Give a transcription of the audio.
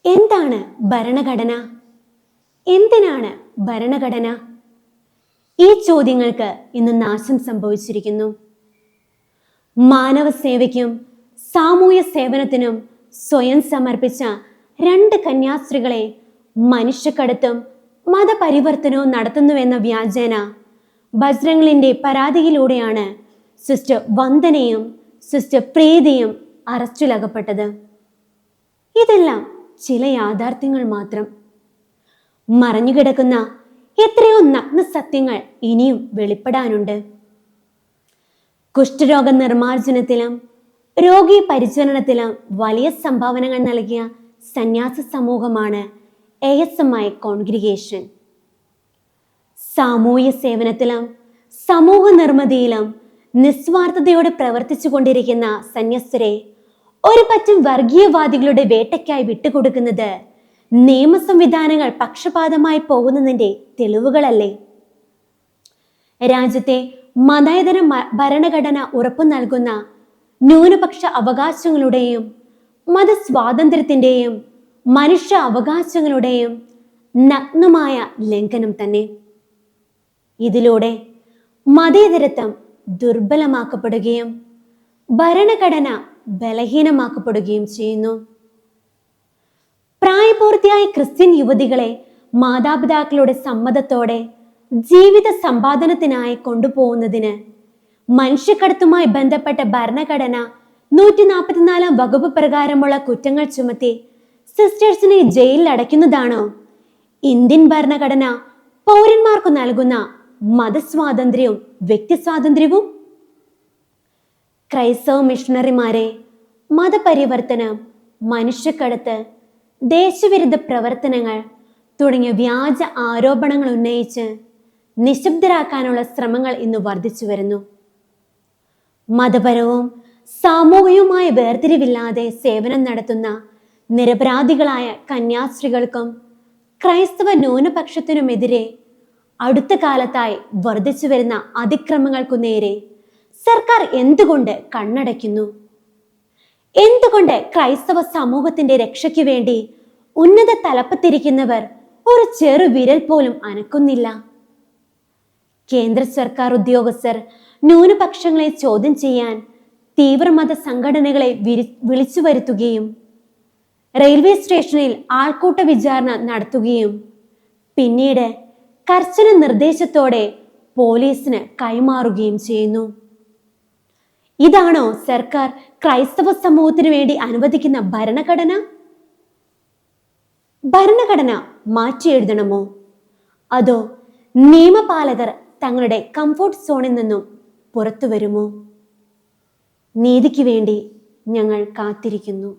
എന്താണ് ഭരണഘടന? എന്തിനാണ് ഭരണഘടന? ഈ ചോദ്യങ്ങൾക്ക് ഇന്ന് നാശം സംഭവിച്ചിരിക്കുന്നു. മാനവ സേവയ്ക്കും സാമൂഹ്യ സേവനത്തിനും സ്വയം സമർപ്പിച്ച രണ്ട് കന്യാസ്ത്രീകളെ മനുഷ്യക്കടത്തും മതപരിവർത്തനവും നടത്തുന്നുവെന്ന വ്യാജേന ബജ്രംഗിന്റെ പരാതിയിലൂടെയാണ് സിസ്റ്റർ വന്ദനയും സിസ്റ്റർ പ്രീതിയും അറസ്റ്റിലകപ്പെട്ടത്. ഇതെല്ലാം ചില യാഥാർത്ഥ്യങ്ങൾ മാത്രം. മറഞ്ഞുകിടക്കുന്ന എത്രയോ നഗ്ന സത്യങ്ങൾ ഇനിയും വെളിപ്പെടാനുണ്ട്. കുഷ്ഠരോഗ നിർമ്മാർജ്ജനത്തിലും രോഗി പരിചരണത്തിലും വലിയ സംഭാവനകൾ നൽകിയ സന്യാസ സമൂഹമാണ് ASMI കോൺഗ്രിഗേഷൻ. സാമൂഹ്യ സേവനത്തിലും സമൂഹ നിർമ്മിതിയിലും നിസ്വാർത്ഥതയോടെ പ്രവർത്തിച്ചു കൊണ്ടിരിക്കുന്ന സന്യസ്തരെ ഒരു പറ്റം വർഗീയവാദികളുടെ വേട്ടയ്ക്കായി വിട്ടുകൊടുക്കുന്നത് നിയമ സംവിധാനങ്ങൾ പക്ഷപാതമായി പോകുന്നതിന്റെ തെളിവുകളല്ലേ? രാജ്യത്തെ മതേതര ഭരണഘടന ഉറപ്പു നൽകുന്ന ന്യൂനപക്ഷ അവകാശങ്ങളുടെയും മതസ്വാതന്ത്ര്യത്തിന്റെയും മനുഷ്യ അവകാശങ്ങളുടെയും നഗ്നമായ ലംഘനം തന്നെ. ഇതിലൂടെ മതേതരത്വം ദുർബലമാക്കപ്പെടുകയും ഭരണഘടന ബലഹീനമാക്കപ്പെടുകയും ചെയ്യുന്നു. പ്രായപൂർത്തിയായ ക്രിസ്ത്യൻ യുവതികളെ മാതാപിതാക്കളുടെ സമ്മതത്തോടെ ജീവിത സമ്പാദനത്തിനായി കൊണ്ടുപോകുന്നതിന് മനുഷ്യക്കടത്തുമായി ബന്ധപ്പെട്ട ഭരണഘടന 144 വകുപ്പ് പ്രകാരമുള്ള കുറ്റങ്ങൾ ചുമത്തി സിസ്റ്റേഴ്സിനെ ജയിലിൽ അടയ്ക്കുന്നതാണോ ഇന്ത്യൻ ഭരണഘടന പൗരന്മാർക്ക് നൽകുന്ന മതസ്വാതന്ത്ര്യവും വ്യക്തിസ്വാതന്ത്ര്യവും? ക്രൈസ്തവ മിഷണറിമാരെ മതപരിവർത്തനം, മനുഷ്യക്കടത്ത്, ദേശവിരുദ്ധ പ്രവർത്തനങ്ങൾ തുടങ്ങിയ വ്യാജ ആരോപണങ്ങൾ ഉന്നയിച്ച് നിശബ്ദരാക്കാനുള്ള ശ്രമങ്ങൾ ഇന്ന് വർദ്ധിച്ചു വരുന്നു. മതപരവും സാമൂഹികവുമായ വേർതിരിവില്ലാതെ സേവനം നടത്തുന്ന നിരപരാധികളായ കന്യാസ്ത്രീകൾക്കും ക്രൈസ്തവ ന്യൂനപക്ഷത്തിനുമെതിരെ അടുത്ത കാലത്തായി വർദ്ധിച്ചു വരുന്ന അതിക്രമങ്ങൾക്കു നേരെ സർക്കാർ എന്തുകൊണ്ട് കണ്ണടയ്ക്കുന്നു? എന്തുകൊണ്ട് ക്രൈസ്തവ സമൂഹത്തിന്റെ രക്ഷയ്ക്ക് വേണ്ടി ഉന്നത തലപ്പത്തിരിക്കുന്നവർ ഒരു ചെറു വിരൽ പോലും അനക്കുന്നില്ല? കേന്ദ്ര സർക്കാർ ഉദ്യോഗസ്ഥർ ന്യൂനപക്ഷങ്ങളെ ചോദ്യം ചെയ്യാൻ തീവ്രമത സംഘടനകളെ വിളിച്ചു വരുത്തുകയും റെയിൽവേ സ്റ്റേഷനിൽ ആൾക്കൂട്ട വിചാരണ നടത്തുകയും പിന്നീട് കർശന നിർദ്ദേശത്തോടെ പോലീസിന് കൈമാറുകയും ചെയ്യുന്നു. ഇതാണോ സർക്കാർ ക്രൈസ്തവ സമൂഹത്തിന് വേണ്ടി അനുവദിക്കുന്ന ഭരണഘടന? ഭരണഘടന മാറ്റി എഴുതണമോ? അതോ നിയമപാലകർ തങ്ങളുടെ കംഫോർട്ട് സോണിൽ നിന്നും പുറത്തു വരുമോ? നീതിക്ക് വേണ്ടി ഞങ്ങൾ കാത്തിരിക്കുന്നു.